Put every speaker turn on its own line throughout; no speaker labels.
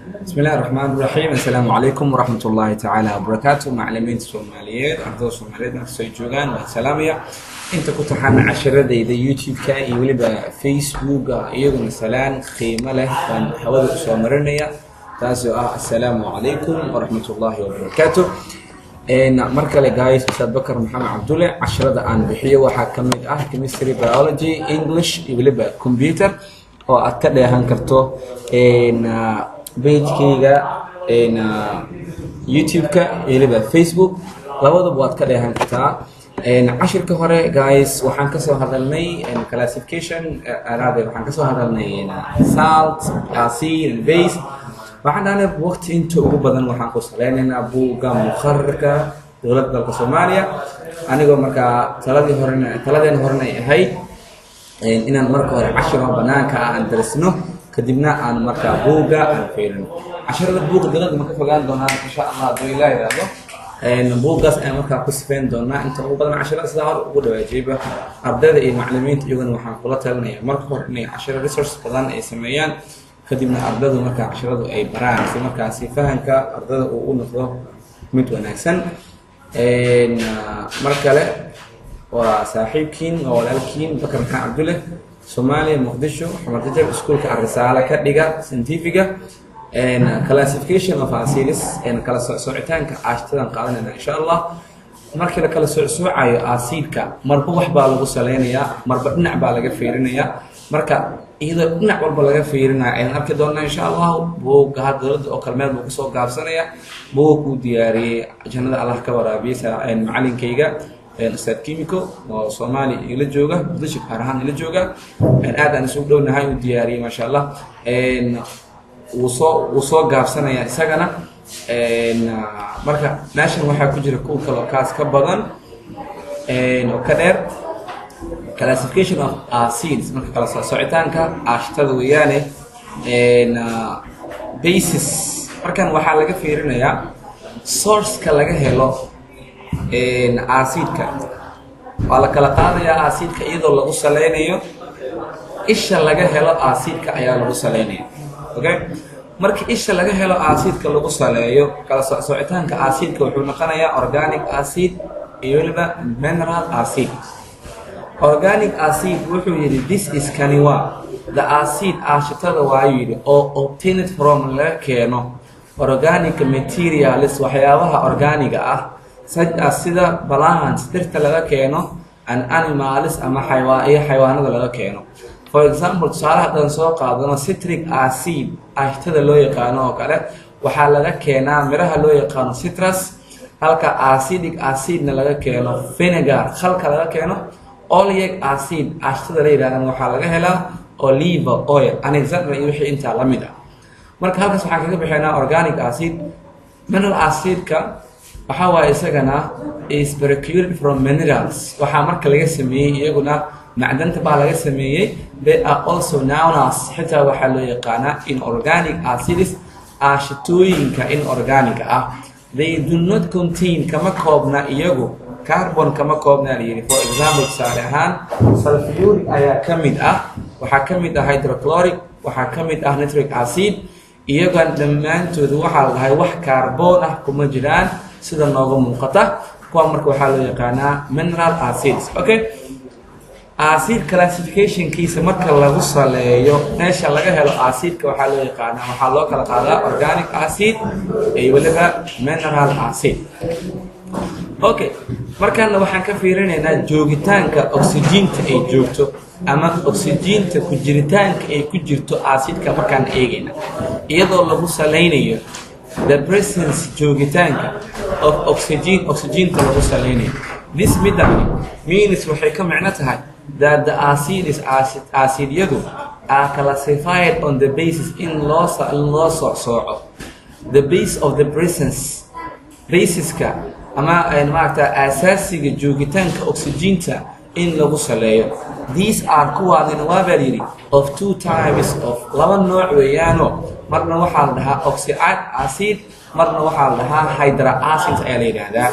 بسم الله الرحمن الرحيم. السلام عليكم ورحمة الله تعالى وبركاته. معلمين الصوماليين أرض الصوماليين نفسي جوجان والسلامية. أنت كنت حامل عشرة إذا يوتيوب كاي ولبا فيسبوك أيضا مثلا خيمة له عن حوادث الصومالية تاسو. السلام عليكم ورحمة الله وبركاته. مركلة جايز أستاذ بكر محمد عبد الله عشرة عن بحية وحكمت كيمستري بيولوجي إنجليش ولبا كمبيوتر وأكد هنكرتو بيجكيغا يوتيوبكا يلبا فيسبوك labadaba waad ka dheehan kartaa. Cashirka hore guys waxaan ka soo hadalnay classification arabic, waxaan ka soo hadalnay salt, acid and base. waxaan dhahnay waqti inta ugu badan waxaan ku saleynaynaa buugga mukharrarka dowladda dalka Soomaaliya, anigoo markaa taladeen horena ay ahayd inaan marka hore cashiro banaanka aan darsno kadibna aan markaa buugga aan fiirino. casharada buugga dowladda ma ka fogaan doonaan insha Allah hadduu Ilaahay yiraahdo. buuggaas ayaan markaa ku sifeyn doonaa inta ugu badan casharada sidaa hore ugu dhawaajiyba ardayda iyo macallimiinta iyaguna waxaan kula talinayaa marka hore inay casharo research badan ay sameeyaan kadibna ardaydu markaa casharadu ay baraan si markaasi fahamka ardayda uu u noqdo mid wanaagsan. mar kale waa saaxiibkiin oo walaalkiin Bakar Maxamed Cabdulle, Soomaaliya, Muqdisho, Xamar Jajab, iskuulka Arisaala ka dhiga scientifiga classification of acids kala soocitaanka ashtadan qaadanayna insha Allah. markii la kala soocayo acidka marba wax baa lagu saleynayaa, marba dhinac baa laga fiirinayaa. marka iyadoo dhinac walba laga fiirinayo ayaan arki doonaa insha Allah. buugga dowladda oo kalmeed buu kusoo gaabsanaya, buug uu diyaariyey jannada Allah ka waraabiyey macallinkayga أستاذ كيميكو وصومالي إلى جوجا بدش كارهان إلى جوجا aad aan isugu dhownahay u diyaariyey ma sha Allah. wuu soo gaabsanaya isagana. marka meeshan waxaa ku jira kuwa kale oo kaas ka badan oo ka dheer classification of acids, marka kala soocitaanka ashtada weeyaane. basis markan waxaa laga fiirinayaa source-ka laga helo acidka. waa la kala qaadayaa acidka iyadoo lagu saleynayo isha laga helo acidka ayaa lagu saleynaya. okay, markii isha laga helo acidka lagu saleeyo kala soocitaanka acidka wuxuu noqonayaa organic acid iyo waliba mineral acid. organic acid wuxuu yidhi this is kaniwa the acid ashitada waa yidhi oo obtained from laga keeno organic materials waxyaabaha organiga ah sida balance dhirta laga keeno an animals ama xayawaanada laga keeno. for example tusaale haddaan soo qaadano citric acid ashtada loo yaqaano oo kale waxaa laga keenaa miraha loo yaqaano citrus, halka acidic acidna laga keeno vinegar khalka laga keeno. oleic acid ashtada la yidhahdana waxaa laga helaa olive oil an example iyo wixii intaa la mid ah. marka halkaas waxaan kaga bixinaa organic acid. mineral acidka waxaa waaye isagana is procured from minerals, waxaa marka laga sameeyey iyaguna macdanta baa laga sameeyey. they are also known as xitaa waxaa loo yaqaanaa inorganic acids ashitooyinka inorganiga ah. they do not contain kama koobna iyagu carbon kama koobna la yidhi. for example tusaale ahaan sulfuric ayaa ka mid ah, waxaa ka mid ah hydrochloric, waxaa ka mid ah nitric acid. iyagan dhammaantoodu waxaa la dhahay wax kaarboon ah kuma jiraan sida nooga muuqata. kuwa marka waxaa loo yaqaanaa mineral acids. okay, acid classification-kiisa marka lagu saleeyo meesha laga helo acidka waxaa loo yaqaanaa, waxaa loo kala qaadaa organic acid iyo waliba mineral acid. okay, markaana waxaan ka fiirinaynaa joogitaanka oxygen-ta ay joogto ama oxygen-ta ku jiritaanka ay ku jirto acidka markaan eegayna iyadoo lagu saleynayo the presence joogitaanka of oxygen-ta lagu saleynayo. this means waxay ka macno tahay that the acidyadu are classified on the basis in loo sooco the base of the presence basiska ama maaragta asaasiga joogitaanka oxygen-ta in lagu saleeyo. these are kuwaadina waa baa yidhi of two types of laba nooc weeyaano marna waxaa la dhahaa oxalic acid marna waxaa la dhahaa hydra acid ayaa la yidhaahdaa.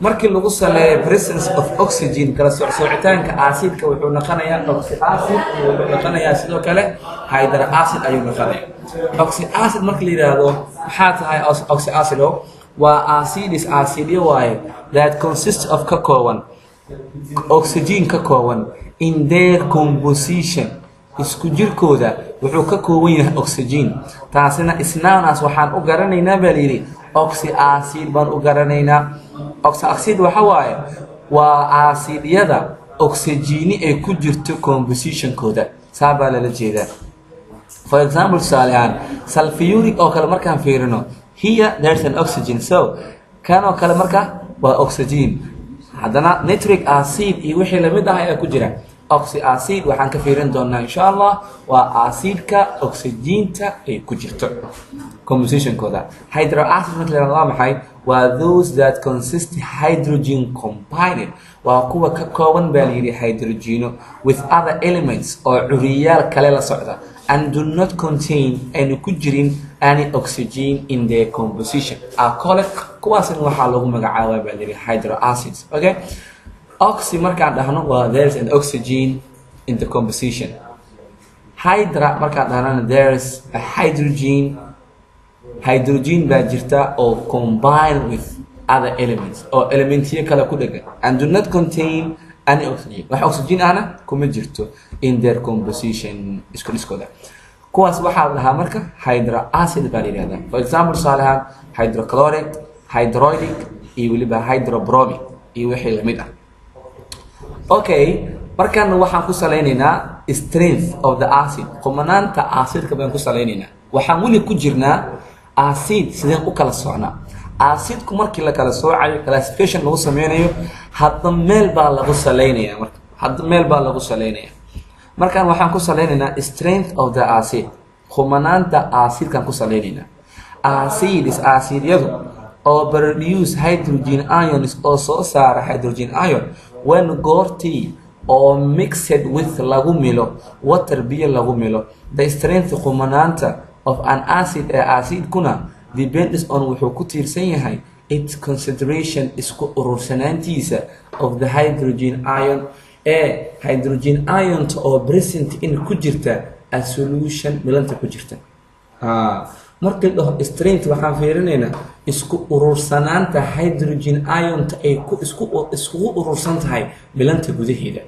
markii lagu saleeyo presence of oxygen kala soocitaanka acidka wuxuu noqonayaa oxy acid, wuxuu noqonayaa sidoo kale hydro acid ayuu noqonaya. Oxy acid marka la yiraahdo maxaa tahay oxy acid waa acids acidyo waaye that consists of ka kooban oxygen ka kooban in their composition isku jirkooda wuxuu ka kooban yahay oxygen taasina isnaanaas waxaan u garanaynaa baa la yiri oxy acid baan u garanaynaa. oxy acid waxa waaye waa acidyada oxygen ay ku jirto composition kooda saaba la jeedaa. For example salian sulfuric oo kale markaan fiirino here there's an oxygen so kan oo kale marka waa oxygen hadana nitric acid iyo wixii la mid ah ayaa ku jira. oxy acid waxaan ka fiirin doonaa insha Allah waa acidka oxygenta ay ku jirto composition kooda. Hydro acid marka la maxay waa those that consist hydrogen combined waa kuwa ka kooban baa la yiri hydrogeno with other elements oo curiyaal kale la socda and do not contain any ku jirin any oxygen in their composition. Alcoholic kuwaasna waxaa lagu magacaabaa baa la yiri hydro acids. Okay, oxy markaan dhahno waa there's an oxygen in the composition. Hydra markaan dhahno there's a hydrogen baa jirta oo combined with other elements or elementiya kale ku dhagan and do not contain any oxygen wax oxygen ana kuma jirto in their composition iskooda. kuwaas waxaa la dhahaa marka hydro acid baa la yiraahdaa. For example salahan hydrochloric, hydroidic iyo waliba hydrobromic iyo wixii la mid ah. Okay, markaan waxaan ku saleynaynaa strength of the acid qumanaanta acidka baan ku saleynaynaa. waxaan wali ku jirnaa acid sideen u kala socnaa. acidku markii la kala soocayo classification lagu sameynayo hadda meel baa lagu saleynayaa markaan waxaan ku saleynaynaa strength of the acid qumanaanta acidkan ku saleynaynaa. acidyadu oo produce hydrogen ions oo soo saara hydrogen ion when goortii oo mixed with lagu milo water biyo lagu milo. The strength qumanaanta of an acid acid kuna depends on wuxuu ku tiirsan yahay its concentration isku urursanaantiisa of the hydrogen ion hydrogen ion oo present in ku jirta a solution milanta ku jirta. marka dhaho strength waxaan fiirinaynaa isku urursanaanta hydrogen ion ay ku isku urursan tahay milanta gudaheeda.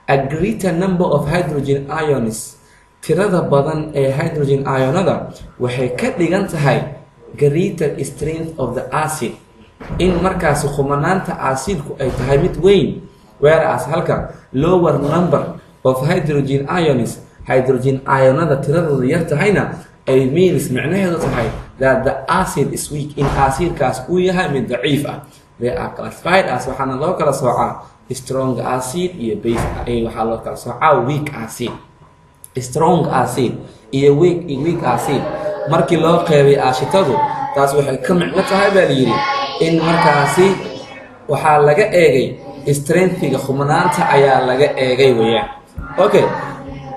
A greater number of hydrogen ions tirada badan ee hydrogen ionada waxay ka dhigan tahay greater strength of the acid in markaas qumanaanta acidku ay tahay mid weyn whereas halka lower number of hydrogen ions hydrogen ionada tiradooda yar tahayna ay means macnaheedu tahay that the acid is weak in acidkaas uu yahay mid daciif ah. They are classified as waxaana loo kala soocaa strong acid iyo base waxaa loo kala soocaa weak acid. Strong acid iyo weak acid markii loo qeybay aashitadu taas waxay ka macno tahay baa la yiri in markaasi waxaa laga eegay strength-ga qumanaanta ayaa laga eegay weeyaan. Okay,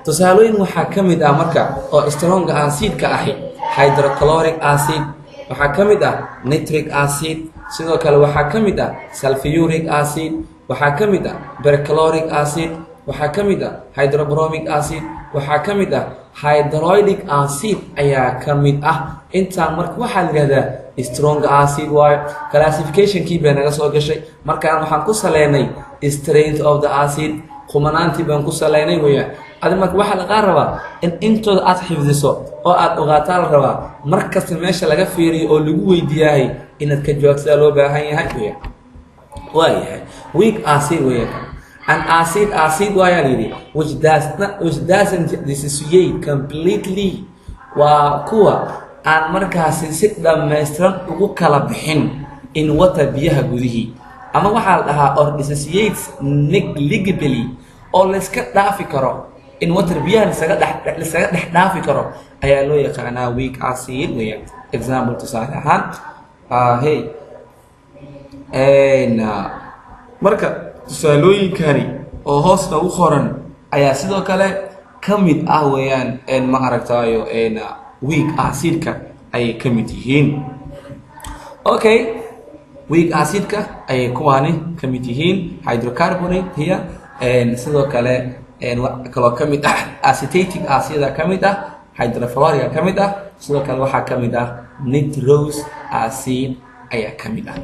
tusaalooyin waxaa ka mid ah marka oo strong acid-ka ahi hydrochloric acid, waxaa ka mid ah nitric acid, sidoo kale waxaa ka mid ah sulfuric acid, waxaa ka mid ah perchloric acid, waxaa ka mid ah hydrobromic acid, waxaa ka mid ah hydroidic acid ayaa ka mid ah. intaan marka waxaa la yiraahdaa strong acid waayo. Classification-kii baa naga soo gashay markaan waxaan ku saleynay strength of the acid qumanaantii baan ku saleynay weeyaan. adi marka waxaa laga rabaa in intooda aad xifdiso oo aad ogaataa la rabaa markasta meesha laga fiiriyo oo lagu weydiiyay inaad ka jawaabtaa loo baahan yahay weeyaan. waayahay weak acid weeyaan. An acid wayalidi which doesn't dissociate completely waa kuwa aan markaasi si dhammaystiran ugu kala bixin in water biyaha gudihii ama waxaa la dhahaa or dissociates negligibly oo la iska dhaafi karo in water biyaha isaga dhex dhaafi karo ayaa loo yaqaanaa weak acid weeyaan. Example tusaale ahaan marka tusaalooyinkani oo hoos ugu qoran ayaa sidoo kale ka mid ah weeyaan ma aragtaayo weak acidka ay ka mid yihiin. Okay, weak acidka ay kuwaani ka mid yihiin hydrocarbonate here sidoo kale kaloo ka mid ah acetic acid ka mid ah, hydrofluoric ka mid ah, sidoo kale waxaa ka mid ah nitrous acid ayaa ka mid ah.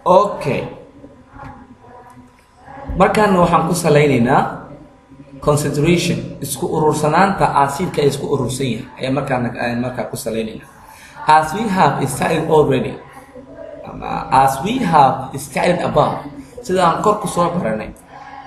Okay, markaan waxaan ku salaynaynaa concentration, isku urursanaanta acidka ay isku urursan yahay ayaa markaa ku salaynaynaa. As we have studied already, as we have studied above, sida aan kor ku soo baranay,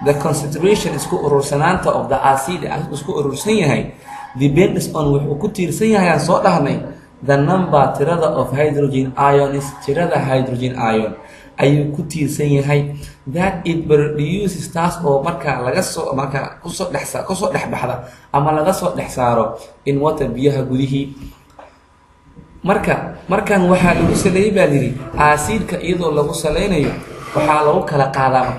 the concentration isku urursanaanta of the acid isku urursan yahay depends on wuxuu ku tiirsan yahay aan soo dhahnay the number, tirada of hydrogen ions, tirada hydrogen ion ayuu ku tiirsan yahay that it produces, taas oo markaa kusoo dhex baxda ama laga soo dhex saaro in water, biyaha gudihii. markaan waxaa lagu saleeyay baa yidhi acidka iyadoo lagu salaynayo waxaa loo kala qaadaa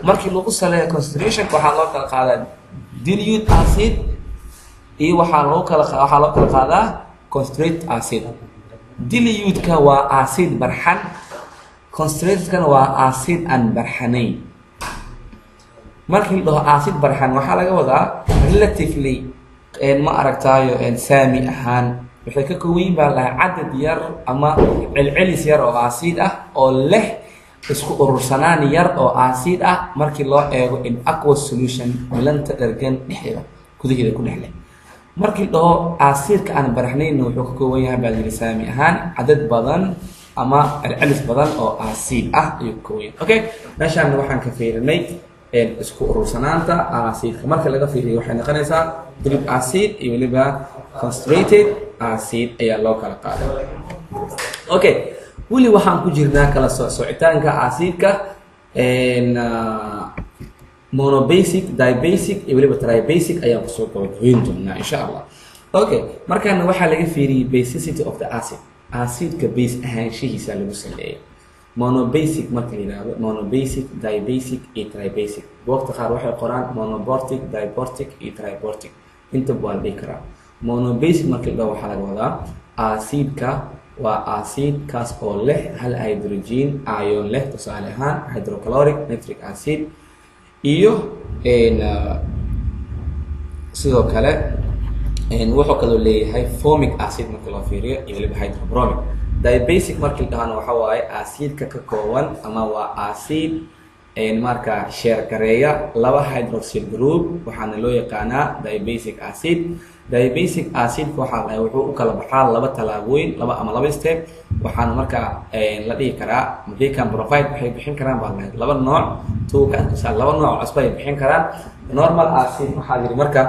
markii lagu saleeyo concentration waxaa loo kala qaadaa dilute acid iyo waxaa loo kala qaadaa concentrate acid. Dilute-ka waa acid barxan, concentrate-kana waa acid aan barxanayn. markii la dhaho acid barxan waxaa laga wadaa relatively ma aragtaayo saami ahaan waxay ka kooban yihiin baa lahaa cadad yar ama celcelis yar oo acid ah oo leh isku urursanaan yar oo acid ah markii loo eego in aqueous solution milanta dhergan dhexdeeda gudaheeda ku dhex leh. markii la dhaho acidka aan barxanayn wuxuu ka kooban yahay baa yidhi saami ahaan cadad badan ama celcelis badan oo acid ah ayuu ka kooban yahay. Okay, meeshaan waxaan ka fiirinay isku urursanaanta acidka. marka laga fiiriyo waxay noqonaysaa dilute acid iyo weliba concentrated acid ayaa loo kala qaaday. Okay, weli waxaan ku jirnaa kala socitaanka acidka monobasic, dibasic iyo weliba tribasic ayaan kusoo gabagabayn doonaa insha Allah. Okay, markaana waxaa laga fiiriyay basicity of the acid, acidka base ahaanshihiisa lagu saleeyay. monobasic marka la yiraahdo monobasic, dibasic iyo tribasic. waqti qaar waxay qoraan monobortic, dibortic iyo tribortic, inta waa la dhihi karaa. monobasic marka la waxaa laga wadaa acidka waa acid kaas oo leh hal hydrogen ion leh, tusaale ahaan hydrochloric, nitric acid iyo sidoo kale wuxuu kaloo leeyahay formic acid marka loo fiiriyo iyo weliba hydrobromic. Dibasic markii dhahana waxa waaye acidka ka kooban ama waa acid marka share gareeya laba hydroxyl group, waxaana loo yaqaanaa dibasic acid. Dibasic acid wuxuu u kala baxaa laba talaabooyin, laba step, waxaana marka la dhihi karaa they can provide, waxay bixin karaan baa laba nooc, laba nooc cusub ay bixin karaan. Normal acid waxaa yiri marka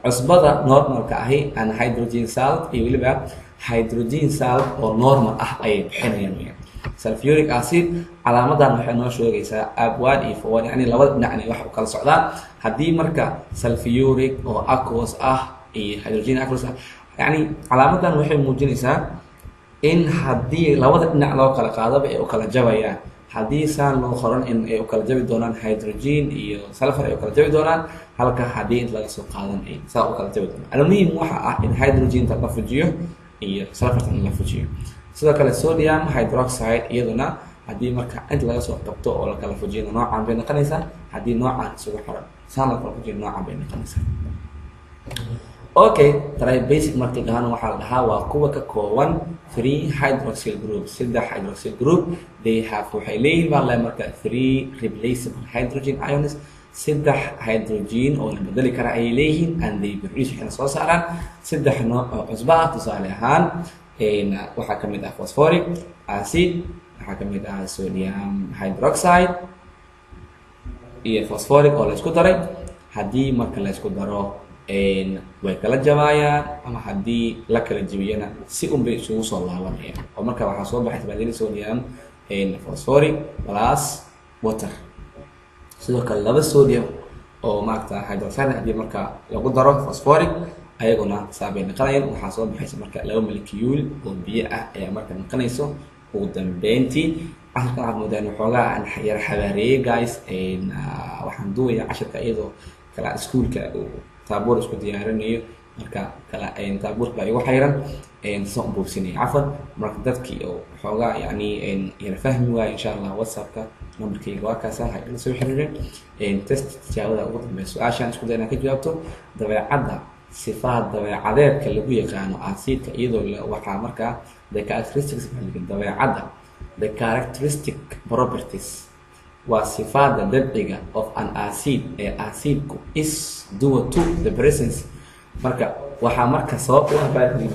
cusbada normalka ahi aan hydrogen salt iyo weliba hydrogen salt oo normal ah ayay bixinayaan. Sulfuric acid calaamadan waxay noo sheegaysaa upward iyo forward, yani labada dhinac wax u kala socdaan. haddii marka sulfuric oo aqueous ah iyo hydrogen aqueous ah, yani calaamadan waxay muujinaysaa in haddii labada dhinac loo kala qaadaba ay u kala jabayaan. haddii saan loo qoran in ay u kala jabi doonaan hydrogen iyo sulfur ay u kala jabi doonaan, halka haddii inta laga soo qaadan ay saa u kala jabi doonaan. almuhim waxa ah in hydrogenta la fujiyo iyo sulfurta in la fujiyo. sidoo kale sodium hydroxide iyaduna haddii marka inta laga soo qabto oo la kala fujiyana noocan bay noqonaysaa. haddii noocan isugu xiran saan la kala fujiyo noocan bay noqonaysaa. Okay, tribasic markii dhahana waxaa la dhahaa waa kuwa ka kooban 3 hydroxyl group, 3 hydroxyl group. They have waxay leeyihiin baa la marka 3 replaceable hydrogen ions, 3 hydrogen oo la bedeli kara ayay leeyihiin, and they produce waxayna soo saaraan 3 nooc oo cusba ah. tusaale ahaan waxaa kamid ah phosphoric acid, waxaa kamid ah sodium hydroxide iyo phosphoric oo la isku daray. haddii marka la isku daro way kala jabayaan, ama haddii la kala jebiyana si unbay isugu soo laabanayaan. oo marka waxaa soo baxay badali sodium phosphoric plus water. sidoo kale laba sodium oo maaragta hydroxide haddii marka lagu daro phosphoric ayaguna saabay noqonayaan. waxaa soo baxaysa marka laba molecule oo biyo ah ayaa marka noqonayso. ugu dambeyntii casharkan waxaad moodaan waxoogaa aan yar xabaareeyay guys. waxaan duubayaa casharka iyadoo kala iskuulka taaboor isku diyaarinayo marka kala taabuur baa igu xayran soo buugsinay cafan marka dadkii oo xoogaa yani yara fahmi waaya insha allah whatsappka numberkayga waa kaasa ha ila soo xiriireen test tijaabada ugu dambeeya su-aashaan isku day inaan ka jawaabto dabeecadda sifaad dabeecadeedka lagu yaqaano aasiidka iyadoo waxaa markaa the characteristics dabeecadda the characteristic properties waa sifaada dabciga of an acid ee acidku is due to the presence marka waxaa marka sabab u ah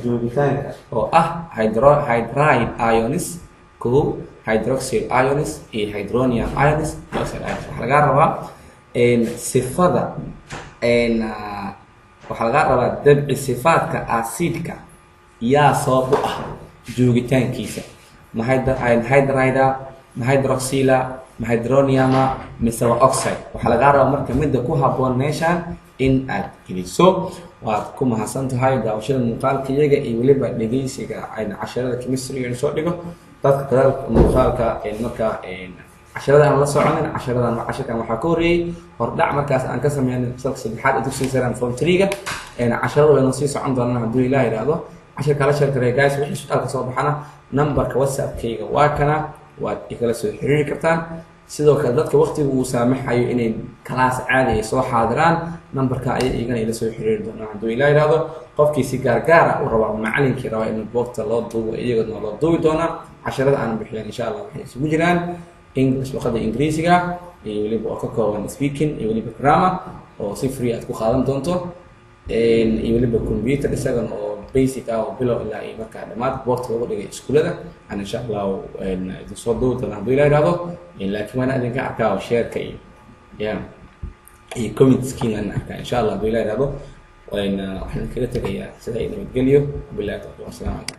joogitaanka oo ah hydride ions hydroxyl ions iyo hydronium ions waxaa laga rabaa sifada waxaa laga rabaa dabci sifaadka acidka yaa sabab u ah joogitaankiisa hydride hydroxyla hydronium mise oxide waxaa laga rabaa marka midda ku haboon meeshaan in aad geliso waad ku mahadsan tahay daawashada muuqaalka iyaga iyo weliba dhegeysiga casharada chemistry soo dhigo dadka dadaalka muuqaalka marka casharada aan la soconin casharkan waxaa ka horeeyey hordhac markaas aan ka sameynay fasalka saddexaad ee dugsiga sare form 3ga casharada waynu sii socon doonaan hadduu ilaaha yidhaahdo casharka la sheergareeya guys wixii su-aalka soo baxana numberka whatsappkayga waa kana waad ikala soo xiriiri kartaan sidoo kale dadka waqtiga uu saamaxayo inay kalaas caadi ay soo xaadiraan numberka ayay igana ila soo xiriiri doonaan hadduu ilaa yidhaahdo qofkii si gaargaar ah u rabaa macalinkii rabaa inuu boogta loo duubo iyagana loo duubi doonaa casharada aan bixiyaan insha allah waxay isugu jiraan english luqada ingiriisiga iyo weliba oo ka kooban speaking iyo weliba grammar oo si free aad ku qaadan doonto iyo weliba computer isagan oo basic ah oo bilow ilaa iyo markaa dhammaad boogta lagu dhigay iskuulada aan insha allah idin soo duubi doonaa hadduu ilaa yidhaahdo laakiin waana idinka arkaa sheerka iyo iyo commentskiina aan arkaa insha allah hadduu ilaa yidhaahdo waxaan kaga tegayaa sida ay nabadgelyo billahi tawfiiq. Assalaamu calaykum.